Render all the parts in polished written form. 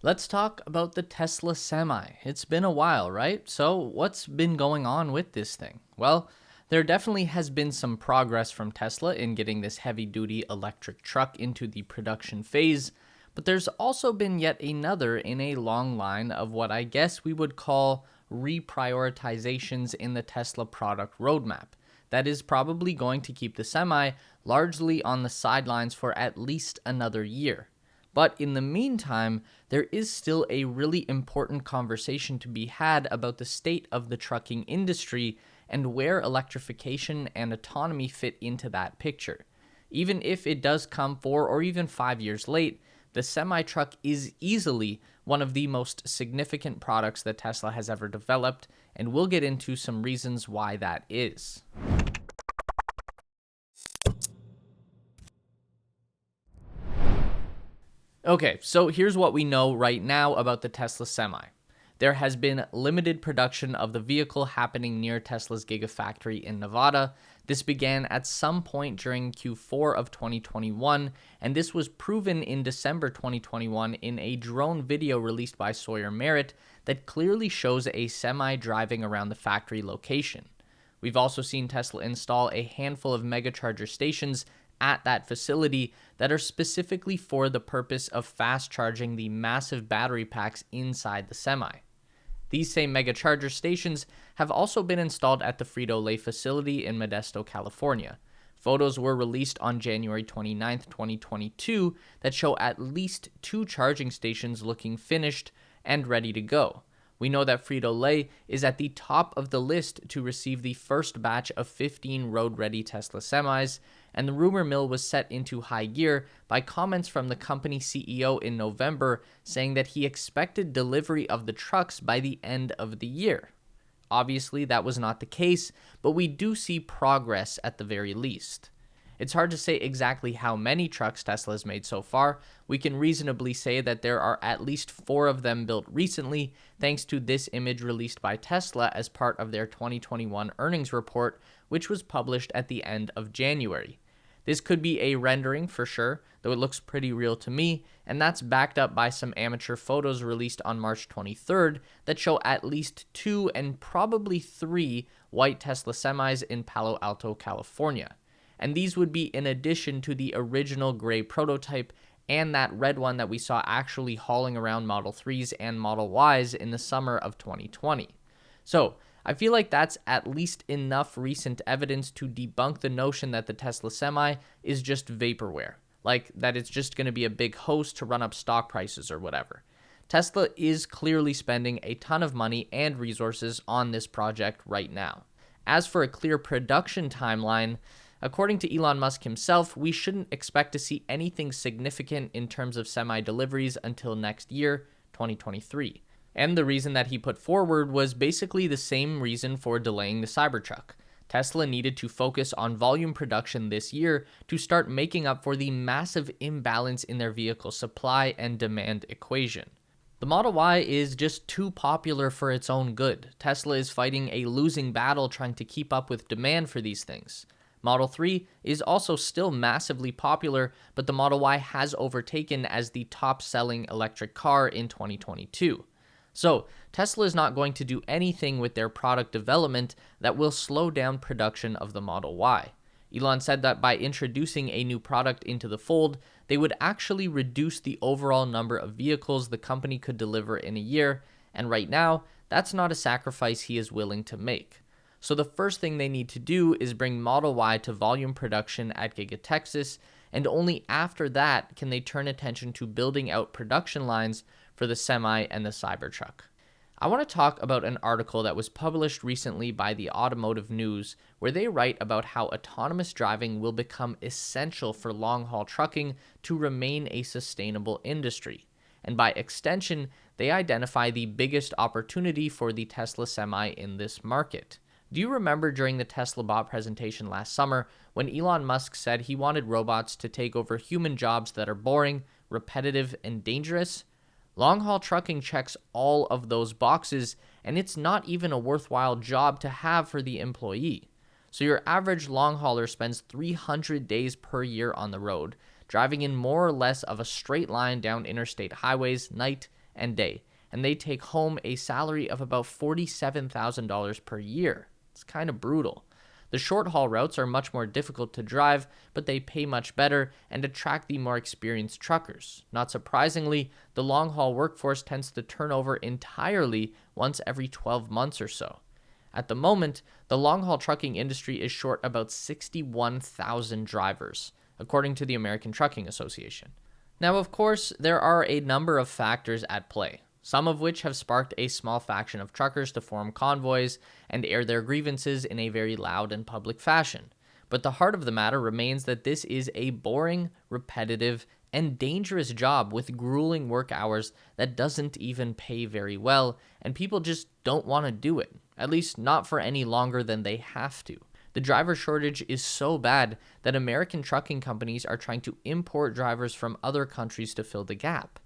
Let's talk about the Tesla Semi. It's been a while, right? So, what's been going on with this thing? Well, there definitely has been some progress from Tesla in getting this heavy duty electric truck into the production phase, but there's also been yet another in a long line of what I guess we would call reprioritizations in the Tesla product roadmap. That is probably going to keep the Semi largely on the sidelines for at least another year. But in the meantime, there is still a really important conversation to be had about the state of the trucking industry and where electrification and autonomy fit into that picture. Even if it does come 4 or even 5 years late, the semi-truck is easily one of the most significant products that Tesla has ever developed, and we'll get into some reasons why that is. Okay, so here's what we know right now about the Tesla Semi. There has been limited production of the vehicle happening near Tesla's Gigafactory in Nevada. This began at some point during Q4 of 2021, and this was proven in December 2021 in a drone video released by Sawyer Merritt that clearly shows a Semi driving around the factory location. We've also seen Tesla install a handful of megacharger stations at that facility that are specifically for the purpose of fast charging the massive battery packs inside the Semi. These same megacharger stations have also been installed at the Frito-Lay facility in Modesto, California. Photos were released on January 29, 2022 that show at least 2 charging stations looking finished and ready to go. We know that Frito-Lay is at the top of the list to receive the first batch of 15 road-ready Tesla Semis, and the rumor mill was set into high gear by comments from the company CEO in November saying that he expected delivery of the trucks by the end of the year. Obviously, that was not the case, but we do see progress at the very least. It's hard to say exactly how many trucks Tesla has made so far. We can reasonably say that there are at least 4 of them built recently, thanks to this image released by Tesla as part of their 2021 earnings report, which was published at the end of January. This could be a rendering for sure, though it looks pretty real to me, and that's backed up by some amateur photos released on March 23rd that show at least 2 and probably 3 white Tesla Semis in Palo Alto, California. And these would be in addition to the original gray prototype and that red one that we saw actually hauling around Model 3s and Model Ys in the summer of 2020. So, I feel like that's at least enough recent evidence to debunk the notion that the Tesla Semi is just vaporware, like that it's just going to be a big host to run up stock prices or whatever. Tesla is clearly spending a ton of money and resources on this project right now. As for a clear production timeline, according to Elon Musk himself, we shouldn't expect to see anything significant in terms of Semi deliveries until next year, 2023. And the reason that he put forward was basically the same reason for delaying the Cybertruck. Tesla needed to focus on volume production this year to start making up for the massive imbalance in their vehicle supply and demand equation. The Model Y is just too popular for its own good. Tesla is fighting a losing battle trying to keep up with demand for these things. Model 3 is also still massively popular, but the Model Y has overtaken as the top-selling electric car in 2022. So, Tesla is not going to do anything with their product development that will slow down production of the Model Y. Elon said that by introducing a new product into the fold, they would actually reduce the overall number of vehicles the company could deliver in a year, and right now, that's not a sacrifice he is willing to make. So the first thing they need to do is bring Model Y to volume production at Giga Texas, and only after that can they turn attention to building out production lines for the Semi and the Cybertruck. I want to talk about an article that was published recently by the Automotive News, where they write about how autonomous driving will become essential for long-haul trucking to remain a sustainable industry. And by extension, they identify the biggest opportunity for the Tesla Semi in this market. Do you remember during the Tesla Bot presentation last summer when Elon Musk said he wanted robots to take over human jobs that are boring, repetitive, and dangerous? Long-haul trucking checks all of those boxes, and it's not even a worthwhile job to have for the employee. So your average long hauler spends 300 days per year on the road, driving in more or less of a straight line down interstate highways night and day, and they take home a salary of about $47,000 per year. It's kind of brutal. The short haul routes are much more difficult to drive, but they pay much better and attract the more experienced truckers. Not surprisingly, the long haul workforce tends to turn over entirely once every 12 months or so. At the moment, the long haul trucking industry is short about 61,000 drivers, according to the American Trucking Association. Now, of course, there are a number of factors at play, some of which have sparked a small faction of truckers to form convoys and air their grievances in a very loud and public fashion. But the heart of the matter remains that this is a boring, repetitive, and dangerous job with grueling work hours that doesn't even pay very well, and people just don't want to do it, at least not for any longer than they have to. The driver shortage is so bad that American trucking companies are trying to import drivers from other countries to fill the gap.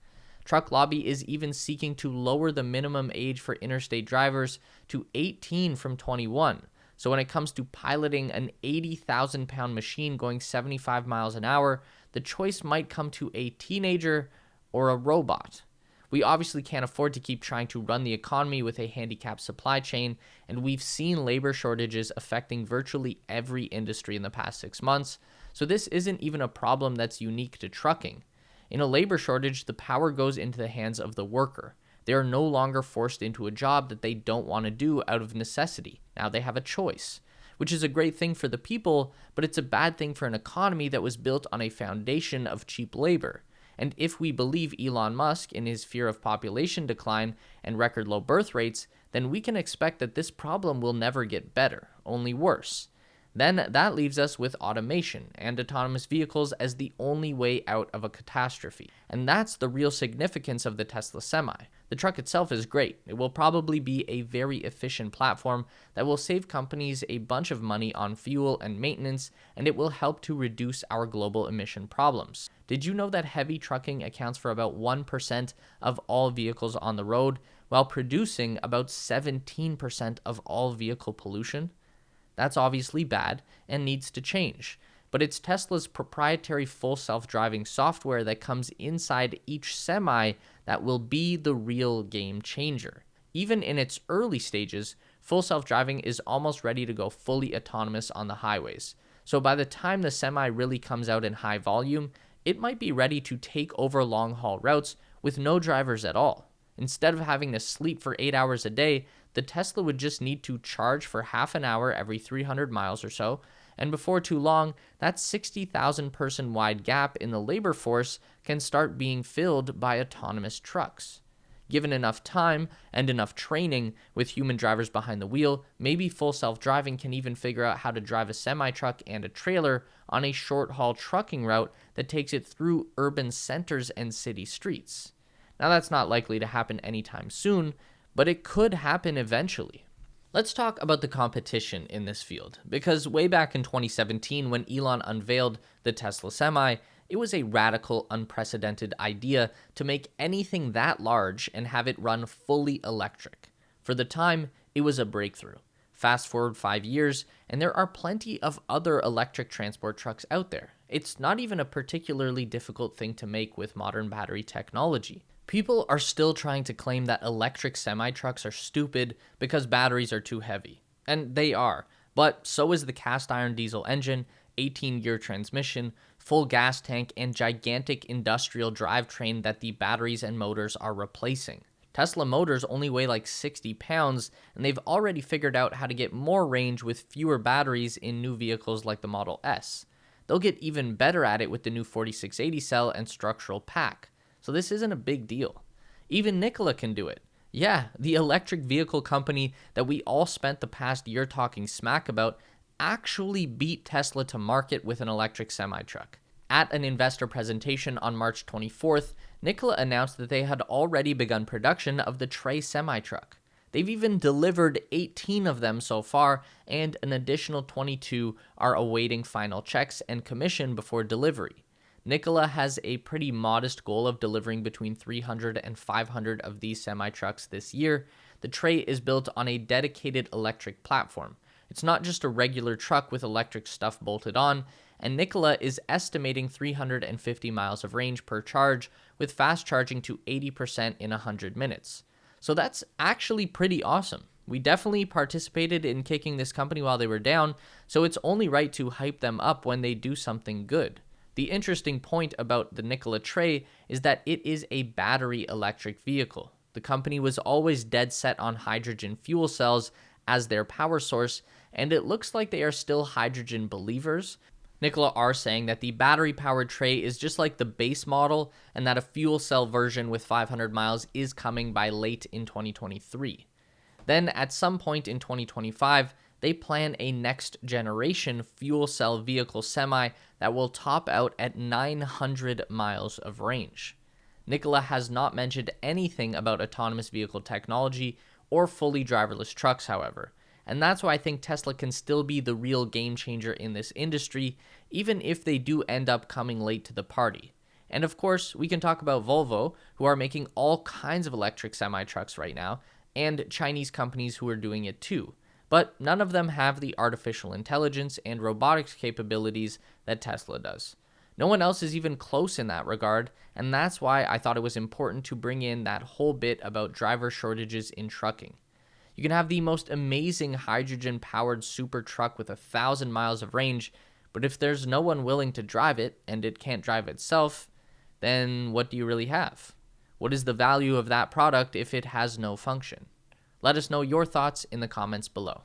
Truck lobby is even seeking to lower the minimum age for interstate drivers to 18 from 21. So when it comes to piloting an 80,000-pound machine going 75 miles an hour, the choice might come to a teenager or a robot. We obviously can't afford to keep trying to run the economy with a handicapped supply chain, and we've seen labor shortages affecting virtually every industry in the past 6 months, so this isn't even a problem that's unique to trucking. In a labor shortage, the power goes into the hands of the worker. They are no longer forced into a job that they don't want to do out of necessity. Now they have a choice, which is a great thing for the people, but it's a bad thing for an economy that was built on a foundation of cheap labor. And if we believe Elon Musk in his fear of population decline and record low birth rates, then we can expect that this problem will never get better, only worse. Then that leaves us with automation and autonomous vehicles as the only way out of a catastrophe. And that's the real significance of the Tesla Semi. The truck itself is great. It will probably be a very efficient platform that will save companies a bunch of money on fuel and maintenance, and it will help to reduce our global emission problems. Did you know that heavy trucking accounts for about 1% of all vehicles on the road, while producing about 17% of all vehicle pollution? That's obviously bad and needs to change, but it's Tesla's proprietary full self-driving software that comes inside each Semi that will be the real game changer. Even in its early stages, full self-driving is almost ready to go fully autonomous on the highways. So by the time the Semi really comes out in high volume, it might be ready to take over long-haul routes with no drivers at all. Instead of having to sleep for 8 hours a day, the Tesla would just need to charge for half an hour every 300 miles or so, and before too long, that 60,000 person wide gap in the labor force can start being filled by autonomous trucks. Given enough time and enough training with human drivers behind the wheel, maybe full self-driving can even figure out how to drive a semi-truck and a trailer on a short-haul trucking route that takes it through urban centers and city streets. Now that's not likely to happen anytime soon, but it could happen eventually. Let's talk about the competition in this field, because way back in 2017 when Elon unveiled the Tesla Semi, it was a radical, unprecedented idea to make anything that large and have it run fully electric. For the time, it was a breakthrough. Fast forward 5 years, and there are plenty of other electric transport trucks out there. It's not even a particularly difficult thing to make with modern battery technology. People are still trying to claim that electric semi-trucks are stupid because batteries are too heavy. And they are, but so is the cast iron diesel engine, 18-gear transmission, full gas tank, and gigantic industrial drivetrain that the batteries and motors are replacing. Tesla motors only weigh like 60 pounds, and they've already figured out how to get more range with fewer batteries in new vehicles like the Model S. They'll get even better at it with the new 4680 cell and structural pack. So this isn't a big deal. Even Nikola can do it. Yeah, the electric vehicle company that we all spent the past year talking smack about actually beat Tesla to market with an electric semi-truck. At an investor presentation on March 24th, Nikola announced that they had already begun production of the Tre semi-truck. They've even delivered 18 of them so far, and an additional 22 are awaiting final checks and commission before delivery. Nikola has a pretty modest goal of delivering between 300 and 500 of these semi-trucks this year. The Tre is built on a dedicated electric platform. It's not just a regular truck with electric stuff bolted on, and Nikola is estimating 350 miles of range per charge with fast charging to 80% in 100 minutes. So that's actually pretty awesome. We definitely participated in kicking this company while they were down, so it's only right to hype them up when they do something good. The interesting point about the Nikola Tre is that it is a battery electric vehicle. The company was always dead set on hydrogen fuel cells as their power source, and it looks like they are still hydrogen believers. Nikola are saying that the battery-powered Tre is just like the base model and that a fuel cell version with 500 miles is coming by late in 2023. Then, at some point in 2025, they plan a next-generation fuel cell vehicle semi that will top out at 900 miles of range. Nikola has not mentioned anything about autonomous vehicle technology or fully driverless trucks, however, and that's why I think Tesla can still be the real game changer in this industry, even if they do end up coming late to the party. And of course, we can talk about Volvo, who are making all kinds of electric semi-trucks right now, and Chinese companies who are doing it too. But none of them have the artificial intelligence and robotics capabilities that Tesla does. No one else is even close in that regard, and that's why I thought it was important to bring in that whole bit about driver shortages in trucking. You can have the most amazing hydrogen-powered super truck with 1,000 miles of range, but if there's no one willing to drive it, and it can't drive itself, then what do you really have? What is the value of that product if it has no function? Let us know your thoughts in the comments below.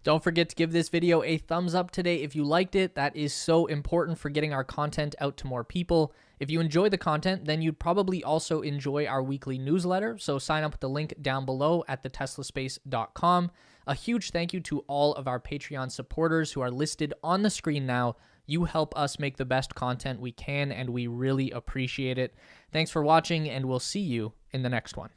Don't forget to give this video a thumbs up today if you liked it. That is so important for getting our content out to more people. If you enjoy the content, then you'd probably also enjoy our weekly newsletter, so sign up with the link down below at theteslaspace.com. A huge thank you to all of our Patreon supporters who are listed on the screen now. You help us make the best content we can, and we really appreciate it. Thanks for watching, and we'll see you in the next one.